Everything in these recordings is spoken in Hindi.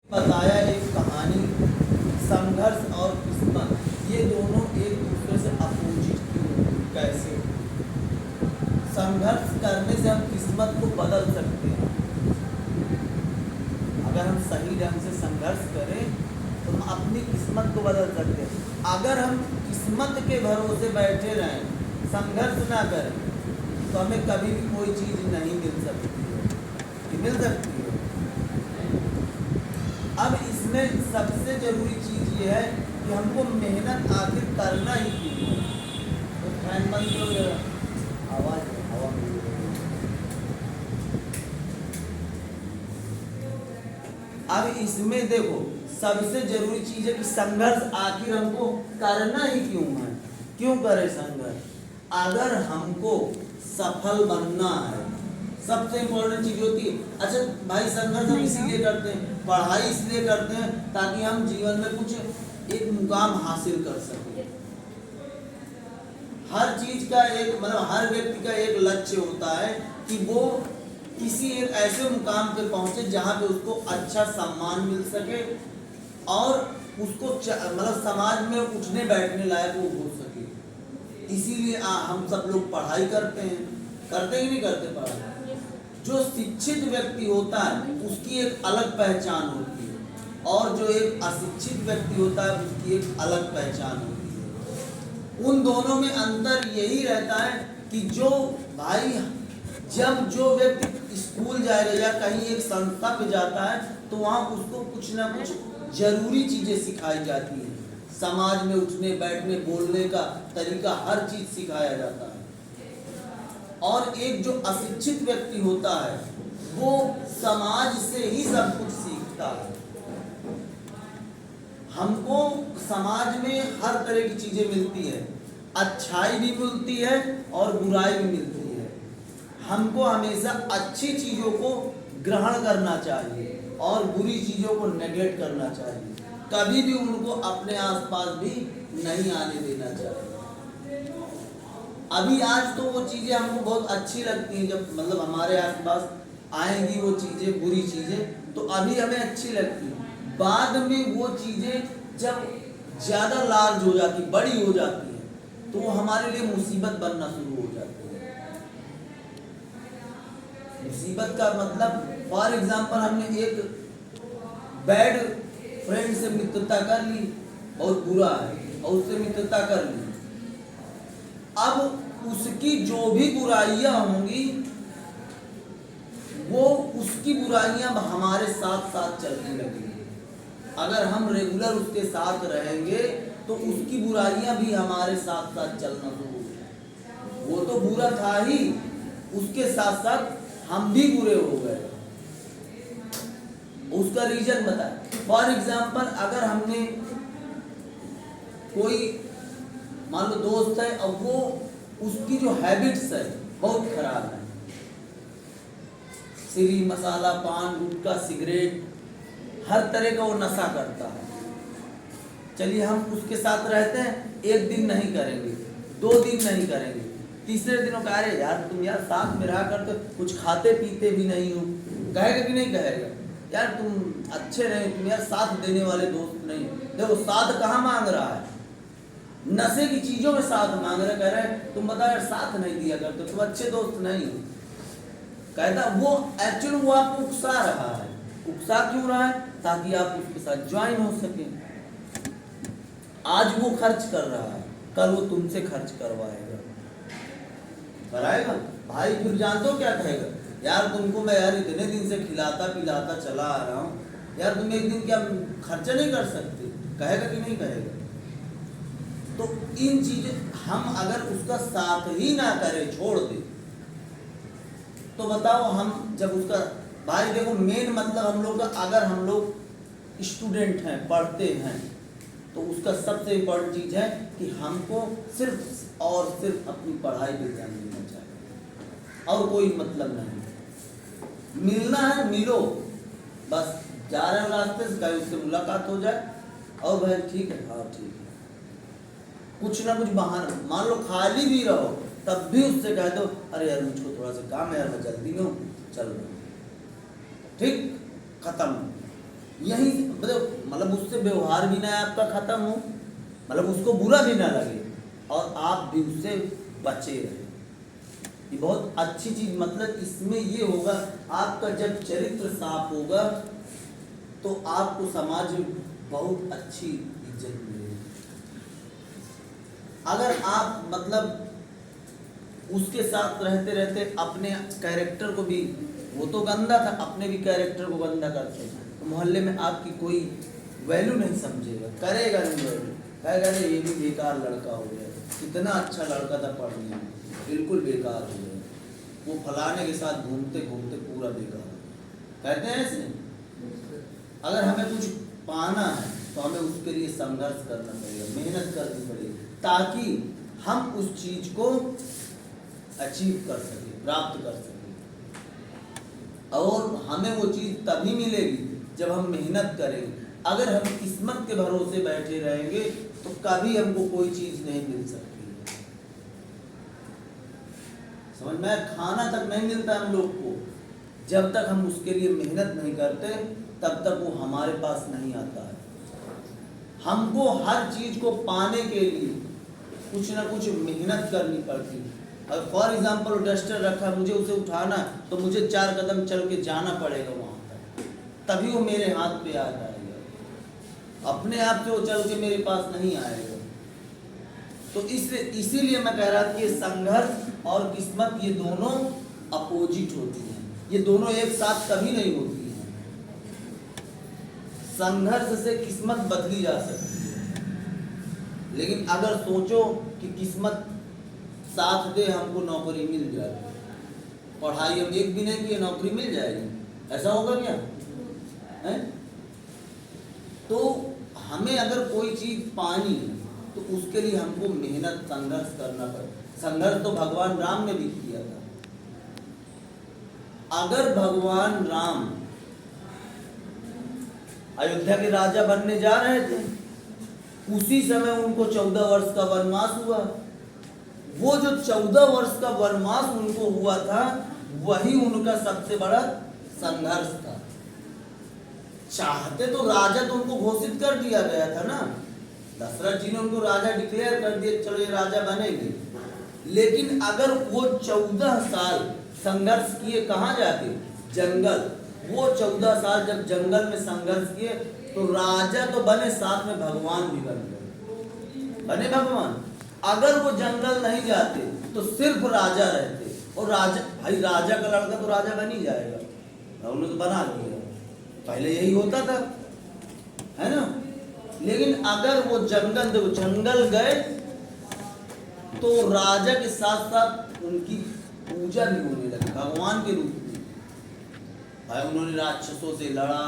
बताया एक कहानी, संघर्ष और किस्मत, ये दोनों एक दूसरे से अपोजिट क्यों, कैसे? संघर्ष करने से हम किस्मत को बदल सकते हैं। अगर हम सही ढंग से संघर्ष करें तो हम अपनी किस्मत को बदल सकते हैं। अगर हम किस्मत के भरोसे बैठे रहें, संघर्ष ना करें, तो हमें कभी भी कोई चीज़ नहीं मिल सकती है। मिल सकती है। अब इसमें सबसे ज़रूरी चीज़ ये है कि हमको मेहनत आखिर करना ही क्यों है। तो फैन बंद करो जरा, आवाज़ हवा में। अब इसमें देखो, सबसे ज़रूरी चीज़ है कि संघर्ष आखिर हमको करना ही क्यों है। क्यों करें संघर्ष? अगर हमको सफल बनना है, सबसे इम्पोर्टेंट चीज़ होती है। अच्छा भाई, संघर्ष हम इसीलिए करते हैं, पढ़ाई इसलिए करते हैं ताकि हम जीवन में कुछ एक मुकाम हासिल कर सकें। हर चीज़ का एक हर व्यक्ति का एक लक्ष्य होता है कि वो किसी एक ऐसे मुकाम पे पहुंचे जहां पे उसको अच्छा सम्मान मिल सके और उसको समाज में उठने बैठने लायक वो हो सके। इसीलिए हम सब लोग पढ़ाई करते हैं कि नहीं करते पढ़ाई? जो शिक्षित व्यक्ति होता है उसकी एक अलग पहचान होती है और जो एक अशिक्षित व्यक्ति होता है उसकी एक अलग पहचान होती है। उन दोनों में अंतर यही रहता है कि जो व्यक्ति स्कूल जाएगा या कहीं एक संस्था पे जाता है तो वहाँ उसको कुछ ना कुछ जरूरी चीज़ें सिखाई जाती हैं। समाज में उठने बैठने बोलने का तरीका, हर चीज़ सिखाया जाता है। और एक जो अशिक्षित व्यक्ति होता है वो समाज से ही सब कुछ सीखता है। हमको समाज में हर तरह की चीजें मिलती है, अच्छाई भी मिलती है और बुराई भी मिलती है। हमको हमेशा अच्छी चीजों को ग्रहण करना चाहिए और बुरी चीजों को नेगलेक्ट करना चाहिए। कभी भी उनको अपने आसपास भी नहीं आने देना चाहिए। अभी आज तो वो चीज़ें हमको बहुत अच्छी लगती हैं, जब हमारे आसपास आएंगी वो चीज़ें, बुरी चीज़ें तो अभी हमें अच्छी लगती हैं। बाद में वो चीज़ें जब ज़्यादा लार्ज हो जाती, बड़ी हो जाती हैं, तो वो हमारे लिए मुसीबत बनना शुरू हो जाती है। मुसीबत का मतलब, फॉर एग्जाम्पल, हमने एक बैड फ्रेंड से मित्रता कर ली, बहुत बुरा है, और उससे मित्रता कर ली। अब उसकी जो भी बुराइयां होंगी वो उसकी बुराइयां हमारे साथ साथ चलने लगेंगी। अगर हम रेगुलर उसके साथ रहेंगे तो उसकी बुराइयां भी हमारे साथ साथ चलना शुरू हो। वो तो बुरा था ही, उसके साथ साथ हम भी बुरे हो गए। उसका रीजन बताए। फॉर एग्जाम्पल, अगर हमने कोई मान लो दोस्त है और वो उसकी जो हैबिट्स है बहुत खराब है, सीरी मसाला, पान, गुटखा, सिगरेट, हर तरह का वो नशा करता है। चलिए हम उसके साथ रहते हैं, एक दिन नहीं करेंगे, 2 दिन नहीं करेंगे, तीसरे दिनों कह रहे यार तुम यार साथ में रहा करते, कुछ खाते पीते भी नहीं हो। कहेगा कि नहीं कहेगा? यार तुम अच्छे नहीं, तुम यार साथ देने वाले दोस्त नहीं। देखो साथ कहाँ मांग रहा है, नशे की चीजों में साथ मांग रहे, कह रहे तुम बताओ यार साथ नहीं दिया करते, तुम अच्छे दोस्त नहीं हो। कहता वो एक्चुअली वो आपको उकसा रहा है। उकसा क्यों रहा है? ताकि आप उसके साथ ज्वाइन हो सके। आज वो खर्च कर रहा है, कल वो तुमसे खर्च करवाएगा, कराएगा। भाई फिर जानते हो क्या कहेगा? यार तुमको मैं यार इतने दिन से खिलाता पिलाता चला आ रहा हूँ, यार तुम एक दिन क्या खर्चा नहीं कर सकते? कहेगा कि नहीं कहेगा? तो इन चीजें हम अगर उसका साथ ही ना करें, छोड़ दे, तो बताओ हम जब उसका, भाई देखो मेन मतलब हम लोग का, अगर हम लोग स्टूडेंट हैं, पढ़ते हैं, तो उसका सबसे इम्पोर्टेंट चीज है कि हमको सिर्फ और सिर्फ अपनी पढ़ाई पे ध्यान देना चाहिए और कोई मतलब नहीं। मिलना है मिलो, बस जा रहे हो रास्ते से कहीं उससे मुलाकात हो जाए और भाई ठीक है, हाँ ठीक है, कुछ ना कुछ बहाना, मान लो खाली भी रहो तब भी उससे कह दो अरे यार मुझको थोड़ा सा काम है यार, मैं जल्दी में हूँ, चल रहा, ठीक, खत्म। यही मतलब उससे व्यवहार भी ना आपका खत्म हो, मतलब उसको बुरा भी ना लगे और आप भी उससे बचे रहे। ये बहुत अच्छी चीज, मतलब इसमें ये होगा आपका जब चरित्र साफ होगा तो आपको समाज में बहुत अच्छी इज्जत मिलेगी। अगर आप मतलब उसके साथ रहते रहते अपने कैरेक्टर को भी, वो तो गंदा था, अपने भी कैरेक्टर को गंदा करते हैं तो मोहल्ले में आपकी कोई वैल्यू नहीं समझेगा, करेगा नहीं वैल्यू, कहेगा अरे ये भी बेकार लड़का हो गया, इतना अच्छा लड़का था पढ़ने में, बिल्कुल बेकार हो गया, वो फलाने के साथ घूमते घूमते पूरा बेकार हो गया। कहते हैं ऐसे। अगर हमें कुछ पाना है तो हमें उसके लिए संघर्ष करना पड़ेगा, मेहनत करनी पड़ेगी, ताकि हम उस चीज को अचीव कर सके, प्राप्त कर सके। और हमें वो चीज तभी मिलेगी जब हम मेहनत करेंगे। अगर हम किस्मत के भरोसे बैठे रहेंगे तो कभी हमको कोई चीज नहीं मिल सकती। समझ में, खाना तक नहीं मिलता हम लोग को, जब तक हम उसके लिए मेहनत नहीं करते तब तक वो हमारे पास नहीं आता है। हमको हर चीज को पाने के लिए कुछ ना कुछ मेहनत करनी पड़ती है। अगर फॉर एग्जाम्पल डस्टर रखा, मुझे उसे उठाना तो मुझे 4 कदम चल के जाना पड़ेगा वहाँ तक, तभी वो मेरे हाथ पे आ जाएगा, अपने आप से वो चल के मेरे पास नहीं आएगा। तो इसीलिए मैं कह रहा था कि संघर्ष और किस्मत ये दोनों अपोजिट होती हैं, ये दोनों एक साथ कभी नहीं होती हैं। संघर्ष से किस्मत बदली जा सकती है, लेकिन अगर सोचो कि किस्मत साथ दे हमको नौकरी मिल जाए, पढ़ाई हम एक भी नहीं किए नौकरी मिल जाएगी, ऐसा होगा क्या है? तो हमें अगर कोई चीज पानी है तो उसके लिए हमको मेहनत संघर्ष करना पड़ेगा। संघर्ष तो भगवान राम ने भी किया था। अगर भगवान राम अयोध्या के राजा बनने जा रहे थे, उसी समय उनको 14 वर्ष का वनवास हुआ। वो जो 14 वर्ष का वनवास उनको हुआ था वही उनका सबसे बड़ा संघर्ष था। चाहते तो राजा तो उनको घोषित कर दिया गया था ना, दशरथ जी ने उनको राजा डिक्लेयर कर दिया, चलो ये राजा बनेंगे। लेकिन अगर वो 14 साल संघर्ष किए, कहाँ जाके? जंगल। वो 14 साल जब जंगल में संघर्ष किए तो राजा तो बने, साथ में भगवान भी बन गए, बने भगवान। अगर वो जंगल नहीं जाते तो सिर्फ राजा रहते, और राजा, भाई राजा का लड़का तो राजा बन ही जाएगा, उन्होंने तो बना दिया, पहले यही होता था, है ना। लेकिन अगर वो जंगल गए तो राजा के साथ साथ उनकी पूजा भी होने लगी भगवान के रूप में। भाई उन्होंने राक्षसों से लड़ा,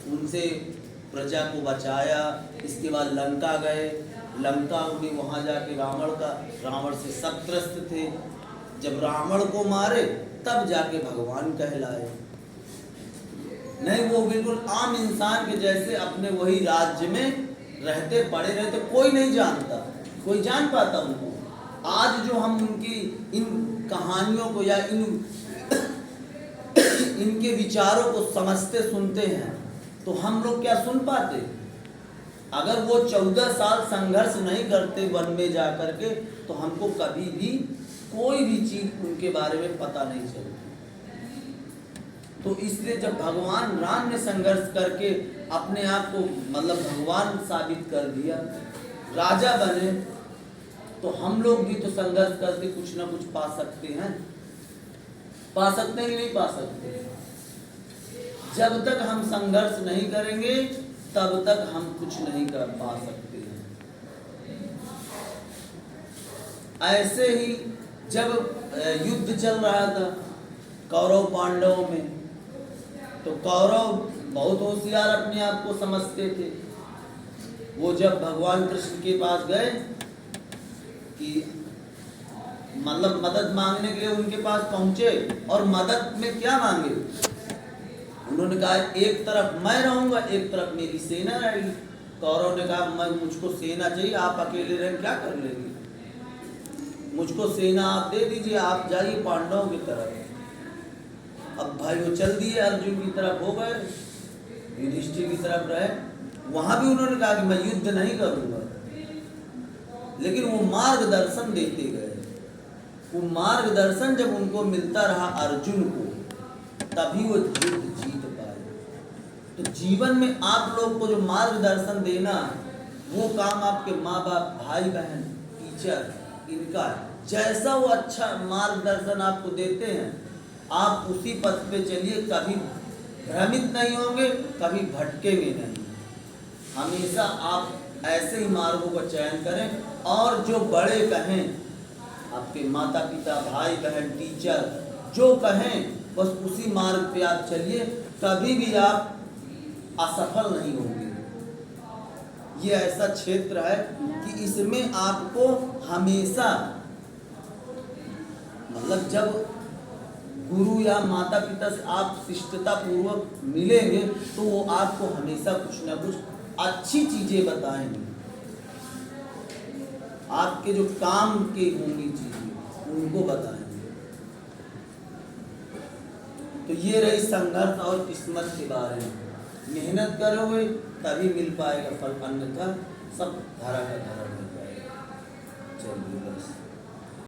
उनसे प्रजा को बचाया। इसके बाद लंका गए, लंका में वहाँ जाके रावण से सब त्रस्त थे। जब रावण को मारे तब जाके भगवान कहलाए। नहीं, वो बिल्कुल आम इंसान के जैसे अपने वही राज्य में रहते पड़े रहते, कोई नहीं जानता, कोई जान पाता उनको। आज जो हम उनकी इन कहानियों को या इनके विचारों को समझते सुनते हैं तो हम लोग क्या सुन पाते? अगर वो 14 साल संघर्ष नहीं करते वन में जा करके तो हमको कभी भी कोई भी चीज उनके बारे में पता नहीं चलती। तो इसलिए जब भगवान राम ने संघर्ष करके अपने आप को मतलब भगवान साबित कर दिया, राजा बने, तो हम लोग भी तो संघर्ष करके कुछ ना कुछ पा सकते हैं। पा सकते हैं कि नहीं पा सकते? जब तक हम संघर्ष नहीं करेंगे तब तक हम कुछ नहीं कर पा सकते हैं। ऐसे ही जब युद्ध चल रहा था कौरव पांडवों में, तो कौरव बहुत होशियार अपने आप को समझते थे। वो जब भगवान कृष्ण के पास गए कि मतलब मदद मांगने के लिए उनके पास पहुंचे, और मदद में क्या मांगे? उन्होंने कहा एक तरफ मैं रहूंगा, एक तरफ मेरी सेना रहेगी। कौरव ने कहा मैं मुझको सेना चाहिए, आप अकेले रह क्या कर लेंगे, मुझको सेना आप दे दीजिए, आप जाइए पांडवों की तरफ। अब भाई वो चल दिए, अर्जुन की तरफ हो गए। युधिष्ठिर की तरफ रहे, वहां भी उन्होंने कहा कि मैं युद्ध नहीं करूंगा, लेकिन वो मार्गदर्शन देते गए। वो मार्गदर्शन जब उनको मिलता रहा अर्जुन को, तभी वो युद्ध जीत पाए। तो जीवन में आप लोग को जो मार्गदर्शन देना, वो काम आपके माँ बाप, भाई बहन, टीचर, इनका है। जैसा वो अच्छा मार्गदर्शन आपको देते हैं, आप उसी पथ पे चलिए, कभी भ्रमित नहीं होंगे, कभी भटकेंगे नहीं। हमेशा आप ऐसे ही मार्गों का चयन करें, और जो बड़े कहें, आपके माता पिता, भाई बहन, टीचर जो कहें, बस उसी मार्ग पे आप चलिए, कभी भी आप असफल नहीं होंगे। ये ऐसा क्षेत्र है कि इसमें आपको हमेशा, मतलब जब गुरु या माता पिता से आप शिष्टता पूर्वक मिलेंगे, तो वो आपको हमेशा कुछ ना कुछ अच्छी चीजें बताएंगे। आपके जो काम की होंगी चीजें, उनको बताएंगे। तो ये रही संघर्ष और किस्मत के बारे में। मेहनत करोगे तभी मिल पाएगा फल, अन्यथा सब धरा का धरा मिल जाएगा। चलिए बस।